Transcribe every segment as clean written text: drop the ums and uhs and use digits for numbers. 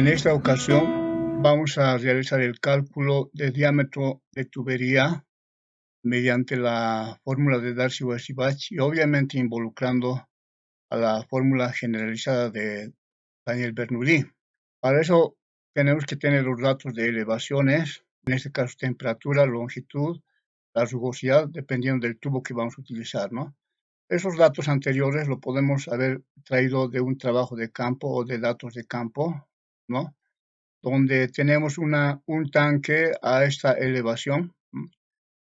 En esta ocasión vamos a realizar el cálculo de diámetro de tubería mediante la fórmula de Darcy-Weisbach y obviamente involucrando a la fórmula generalizada de Daniel Bernoulli. Para eso tenemos que tener los datos de elevaciones, en este caso temperatura, longitud, la rugosidad, dependiendo del tubo que vamos a utilizar, ¿no? Esos datos anteriores lo podemos haber traído de un trabajo de campo o de datos de campo, ¿no? Donde tenemos un tanque a esta elevación,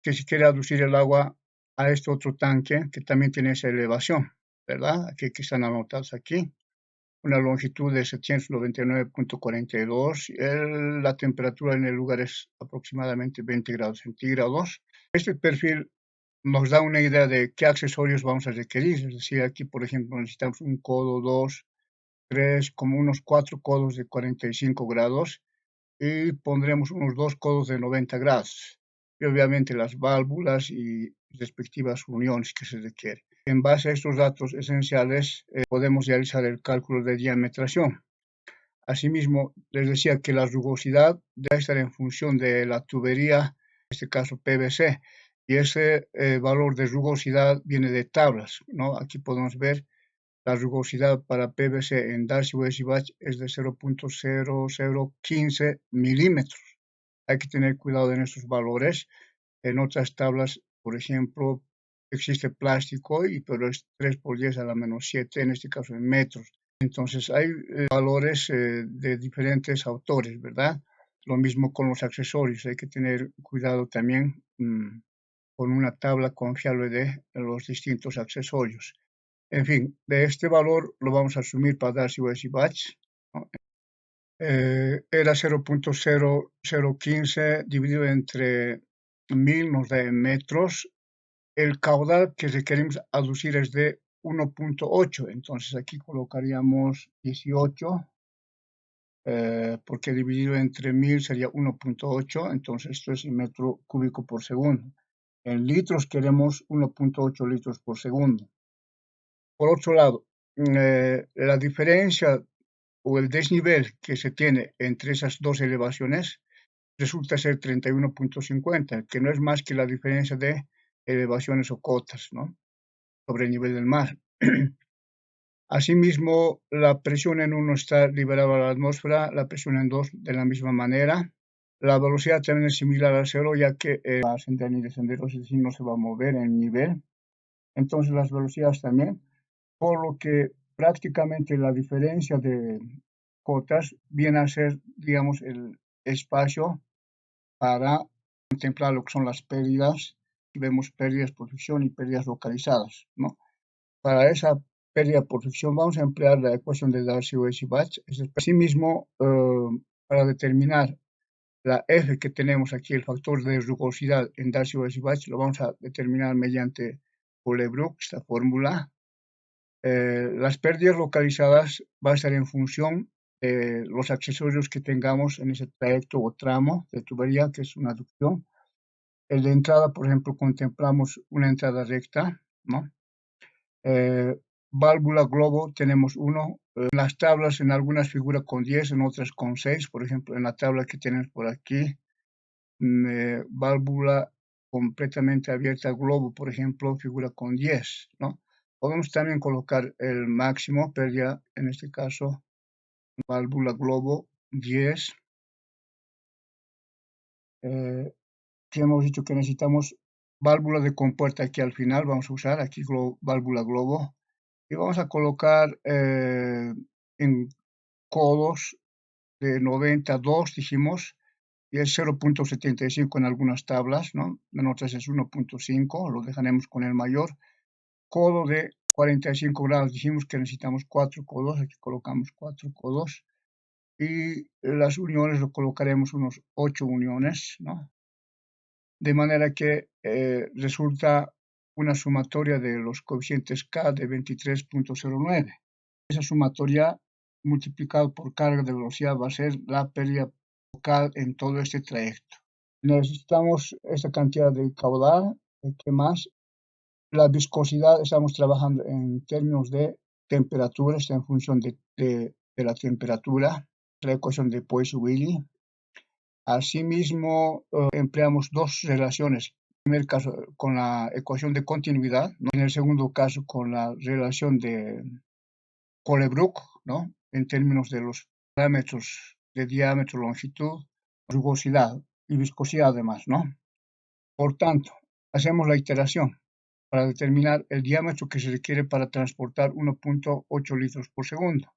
que si quiere aducir el agua a este otro tanque que también tiene esa elevación, ¿verdad? Aquí que están anotados aquí. Una longitud de 799.42, la temperatura en el lugar es aproximadamente 20 grados centígrados. Este perfil nos da una idea de qué accesorios vamos a requerir, es decir, aquí por ejemplo necesitamos un codo, dos, tres, como unos 4 codos de 45 grados y pondremos unos 2 codos de 90 grados y obviamente las válvulas y respectivas uniones que se requieren. En base a estos datos esenciales podemos realizar el cálculo de diametración. Asimismo, les decía que la rugosidad debe estar en función de la tubería, en este caso PVC, y ese valor de rugosidad viene de tablas, ¿no? Aquí podemos ver la rugosidad para PVC en Darcy-Weisbach es de 0.0015 milímetros. Hay que tener cuidado en estos valores. En otras tablas, por ejemplo, existe plástico, pero es 3 por 10 a la menos 7, en este caso en metros. Entonces hay valores de diferentes autores, ¿verdad? Lo mismo con los accesorios. Hay que tener cuidado también con una tabla confiable de los distintos accesorios. En fin, de este valor lo vamos a asumir para Darcy-Weisbach, ¿no? Era 0.0015 dividido entre 1000 nos da en metros. El caudal que requerimos aducir es de 1.8, entonces aquí colocaríamos 18, porque dividido entre 1000 sería 1.8, entonces esto es en metro cúbico por segundo. En litros queremos 1.8 litros por segundo. Por otro lado, la diferencia o el desnivel que se tiene entre esas dos elevaciones resulta ser 31.50, que no es más que la diferencia de elevaciones o cotas, ¿no? Sobre el nivel del mar. Asimismo, la presión en uno está liberada a la atmósfera, la presión en dos de la misma manera. La velocidad también es similar al cero, ya que va a ascender ni descender, es decir, no se va a mover en nivel. Entonces las velocidades también, por lo que prácticamente la diferencia de cotas viene a ser, digamos, el espacio para contemplar lo que son las pérdidas, y vemos pérdidas por fricción y pérdidas localizadas, ¿no? Para esa pérdida por fricción vamos a emplear la ecuación de Darcy-Weisbach. Asimismo, para determinar la F que tenemos aquí, el factor de rugosidad en Darcy-Weisbach, lo vamos a determinar mediante Bolle-Bruch, esta fórmula. Las pérdidas localizadas van a estar en función de los accesorios que tengamos en ese trayecto o tramo de tubería, que es una aducción. El de entrada, por ejemplo, contemplamos una entrada recta, ¿no? Válvula globo tenemos uno. En las tablas, en algunas figuras con 10, en otras con 6. Por ejemplo, en la tabla que tenemos por aquí, válvula completamente abierta globo, por ejemplo, figura con 10, ¿no? Podemos también colocar el máximo pérdida, en este caso, válvula globo 10. Que hemos dicho que necesitamos válvula de compuerta aquí al final, vamos a usar aquí válvula globo y vamos a colocar en codos de 92, dijimos, y es 0.75 en algunas tablas, ¿no? En otras es 1.5, lo dejaremos con el mayor. Codo de 45 grados, dijimos que necesitamos 4 codos, aquí colocamos 4 codos. Y las uniones lo colocaremos unos 8 uniones, ¿no? De manera que resulta una sumatoria de los coeficientes K de 23.09. Esa sumatoria multiplicado por carga de velocidad va a ser la pérdida local en todo este trayecto. Necesitamos esta cantidad de caudal. ¿Qué más? La viscosidad, estamos trabajando en términos de temperatura, está en función de la temperatura. la ecuación de Poiseuille. Asimismo, empleamos dos relaciones. En el primer caso, con la ecuación de continuidad, ¿no? En el segundo caso, con la relación de Colebrook, ¿no? En términos de los parámetros de diámetro, longitud, rugosidad y viscosidad además, ¿no? Por tanto, hacemos la iteración para determinar el diámetro que se requiere para transportar 1.8 litros por segundo.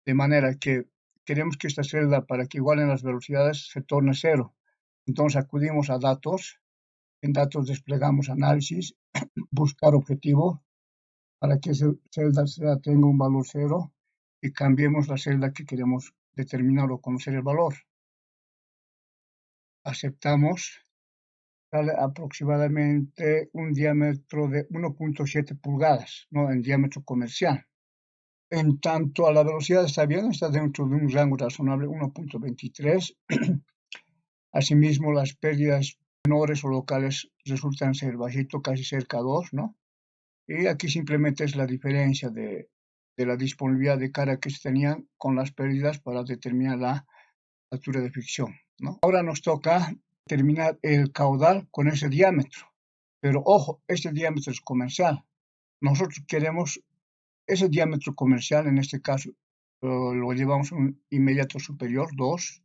De manera que queremos que esta celda, para que igualen las velocidades, se torne cero. Entonces acudimos a datos, en datos desplegamos análisis, buscar objetivo para que esa celda tenga un valor cero y cambiemos la celda que queremos determinar o conocer el valor. Aceptamos, sale aproximadamente un diámetro de 1.7 pulgadas, ¿no? En diámetro comercial. En tanto a la velocidad está bien, está dentro de un rango razonable, 1.23. Asimismo, las pérdidas menores o locales resultan ser bajito, casi cerca a 2, ¿no? Y aquí simplemente es la diferencia de la disponibilidad de carga que se tenían con las pérdidas para determinar la altura de fricción, ¿no? Ahora nos toca determinar el caudal con ese diámetro. Pero ojo, este diámetro es comercial. Nosotros queremos ese diámetro comercial, en este caso, lo llevamos a un inmediato superior, 2.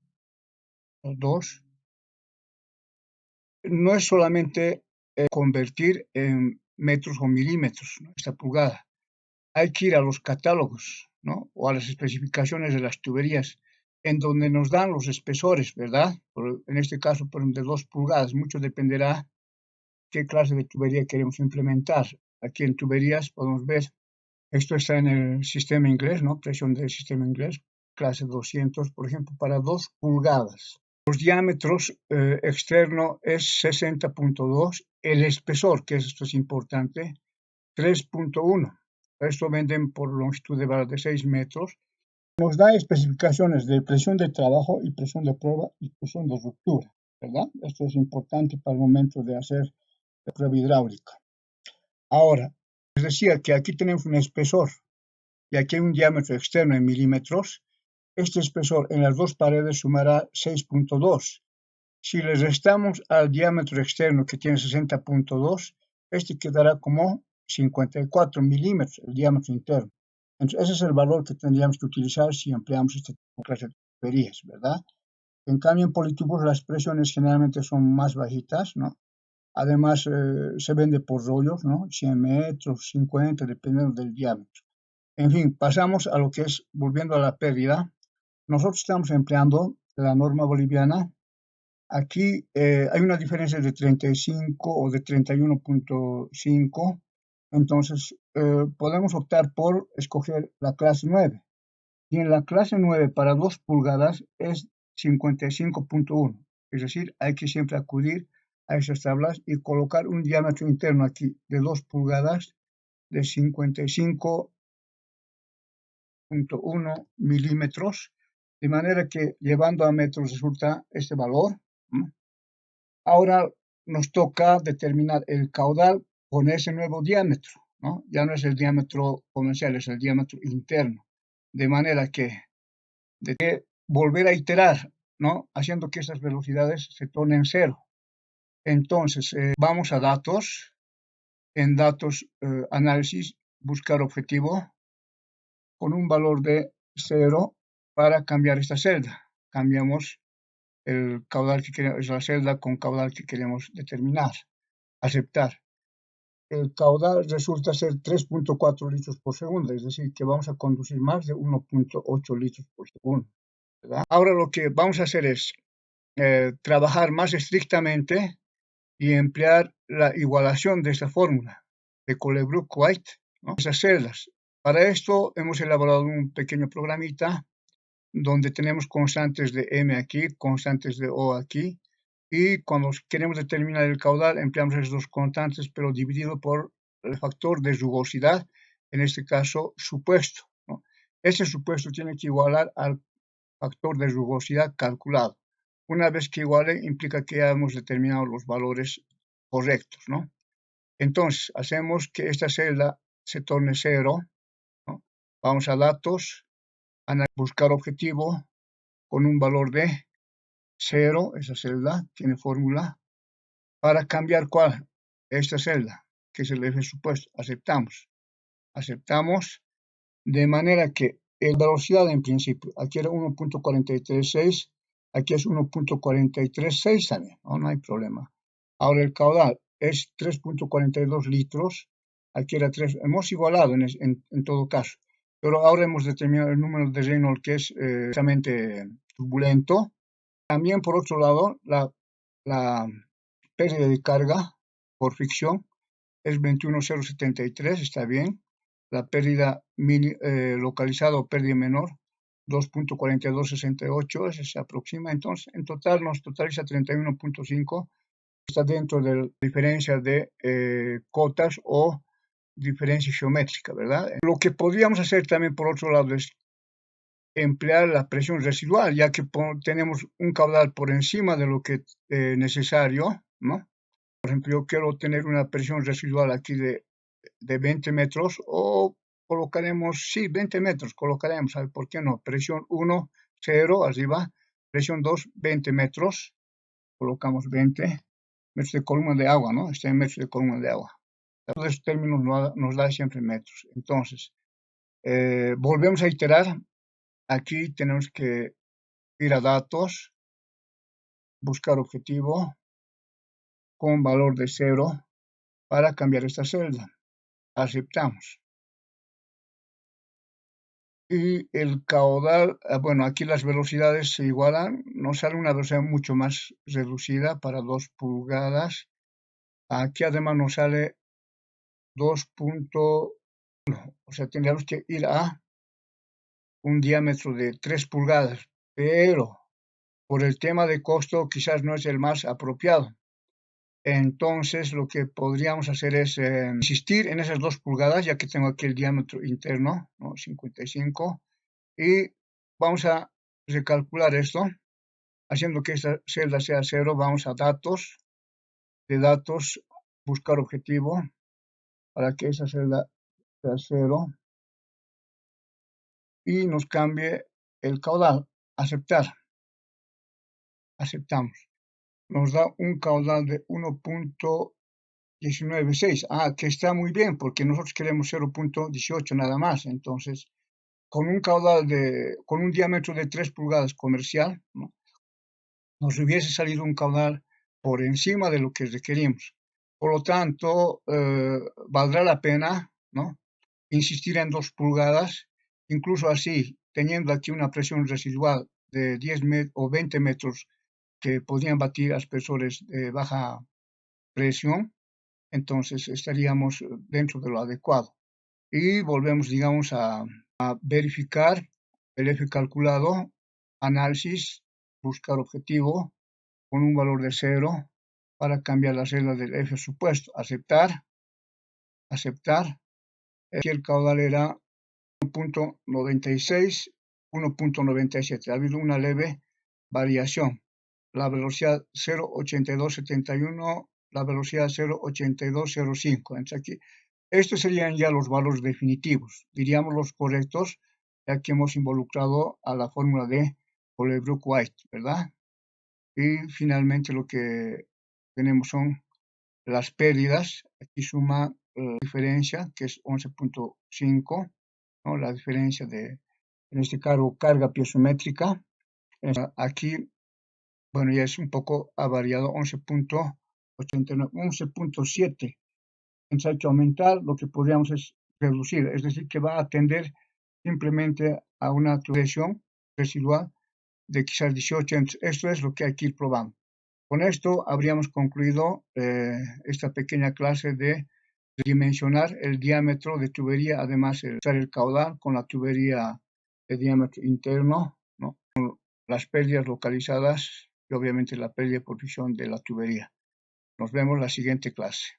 No es solamente convertir en metros o milímetros, ¿no? Esta pulgada. Hay que ir a los catálogos, ¿no? O a las especificaciones de las tuberías, en donde nos dan los espesores, ¿verdad? En este caso, de 2 pulgadas. Mucho dependerá qué clase de tubería queremos implementar. Aquí en tuberías podemos ver, esto está en el sistema inglés, ¿no? Presión del sistema inglés, clase 200, por ejemplo, para 2 pulgadas. Los diámetros externo es 60.2, el espesor, que esto es importante, 3.1. Esto venden por longitud de vara de 6 metros. Nos da especificaciones de presión de trabajo y presión de prueba y presión de ruptura, ¿verdad? Esto es importante para el momento de hacer la prueba hidráulica. Ahora, les decía que aquí tenemos un espesor y aquí hay un diámetro externo en milímetros. Este espesor en las dos paredes sumará 6.2. Si le restamos al diámetro externo que tiene 60.2, este quedará como 54 milímetros, el diámetro interno. Entonces, ese es el valor que tendríamos que utilizar si empleamos este tipo de clase de tuberías, ¿verdad? En cambio, en politubos las presiones generalmente son más bajitas, ¿no? Además, se vende por rollos, ¿no? 100 metros, 50, dependiendo del diámetro. En fin, pasamos a lo que es, volviendo a la pérdida, nosotros estamos empleando la norma boliviana. Aquí hay una diferencia de 35 o de 31.5, entonces podemos optar por escoger la clase 9. Y en la clase 9 para 2 pulgadas es 55.1, es decir, hay que siempre acudir a esas tablas y colocar un diámetro interno aquí de 2 pulgadas de 55.1 milímetros, de manera que llevando a metros resulta este valor, ¿no? Ahora nos toca determinar el caudal con ese nuevo diámetro, ¿no? Ya no es el diámetro comercial, es el diámetro interno. De manera que volver a iterar, ¿no? Haciendo que esas velocidades se tornen cero. Entonces, vamos a datos, en datos, análisis, buscar objetivo con un valor de 0 para cambiar esta celda. Cambiamos el caudal que queremos, la celda con caudal que queremos determinar. Aceptar. El caudal resulta ser 3.4 litros por segundo, es decir, que vamos a conducir más de 1.8 litros por segundo, ¿verdad? Ahora lo que vamos a hacer es trabajar más estrictamente y emplear la igualación de esta fórmula de Colebrook-White, ¿no? Esas celdas. Para esto hemos elaborado un pequeño programita donde tenemos constantes de M aquí, constantes de O aquí, y cuando queremos determinar el caudal empleamos esos dos constantes, pero dividido por el factor de rugosidad, en este caso supuesto, ¿no? Ese supuesto tiene que igualar al factor de rugosidad calculado. Una vez que iguale, implica que ya hemos determinado los valores correctos, ¿no? Entonces, hacemos que esta celda se torne cero, ¿no? Vamos a datos, buscar objetivo, con un valor de 0, esa celda tiene fórmula, para cambiar ¿cuál? Esta celda, que es el F supuesto. Aceptamos, de manera que la velocidad en principio, aquí era 1.436, aquí es 1.436 también, no hay problema. Ahora el caudal es 3.42 litros, aquí era 3, hemos igualado en todo caso, pero ahora hemos determinado el número de Reynolds que es exactamente turbulento. También por otro lado, la pérdida de carga por fricción es 21,073, está bien. La pérdida localizada o pérdida menor, 2.4268, ese se aproxima. Entonces, en total nos totaliza 31.5, está dentro de la diferencia de cotas o diferencia geométrica, ¿verdad? Lo que podríamos hacer también, por otro lado, es emplear la presión residual, ya que tenemos un caudal por encima de lo que es necesario, ¿no? Por ejemplo, yo quiero tener una presión residual aquí de 20 metros o colocaremos, sí, 20 metros, colocaremos, ¿sabe por qué no? Presión 1, 0, arriba, presión 2, 20 metros, colocamos 20 metros de columna de agua, ¿no? Está en metros de columna de agua. Todos estos términos nos da siempre metros. Entonces, volvemos a iterar. Aquí tenemos que ir a datos, buscar objetivo con valor de 0 para cambiar esta celda. Aceptamos. Y el caudal, bueno, aquí las velocidades se igualan, nos sale una velocidad mucho más reducida para 2 pulgadas. Aquí además nos sale 2.1, o sea, tendríamos que ir a un diámetro de 3 pulgadas, pero por el tema de costo quizás no es el más apropiado. Entonces lo que podríamos hacer es insistir en esas 2 pulgadas, ya que tengo aquí el diámetro interno, ¿no? 55, y vamos a recalcular esto, haciendo que esta celda sea 0, vamos a datos, de datos, buscar objetivo, para que esa celda sea 0, y nos cambie el caudal, aceptar, aceptamos. Nos da un caudal de 1.196, que está muy bien, porque nosotros queremos 0.18 nada más, entonces, con un diámetro de 3 pulgadas comercial, ¿no? Nos hubiese salido un caudal por encima de lo que requerimos. Por lo tanto, valdrá la pena, ¿no?, insistir en 2 pulgadas, incluso así, teniendo aquí una presión residual de 10 o 20 metros que podrían batir aspersores de baja presión, entonces estaríamos dentro de lo adecuado. Y volvemos, digamos, a verificar el F calculado, análisis, buscar objetivo, con un valor de 0 para cambiar las reglas del F supuesto. Aceptar, aceptar. Aquí el caudal era 1.96, 1.97. Ha habido una leve variación. La velocidad 0.8271, la velocidad 0.8205. Entonces aquí, estos serían ya los valores definitivos, diríamos los correctos, ya que hemos involucrado a la fórmula de Holebrook-White, ¿verdad? Y finalmente lo que tenemos son las pérdidas. Aquí suma la diferencia, que es 11.5, ¿no? La diferencia de, en este caso, carga piezométrica. Aquí, bueno, ya es un poco variado, 11.89, 11.7. Entonces hay que aumentar, lo que podríamos es reducir, es decir, que va a tender simplemente a una presión residual de quizás 18. Esto es lo que hay que ir probando. Con esto habríamos concluido esta pequeña clase de dimensionar el diámetro de tubería, además usar el caudal con la tubería de diámetro interno, ¿no?, con las pérdidas localizadas y obviamente la pérdida por fricción de la tubería. Nos vemos en la siguiente clase.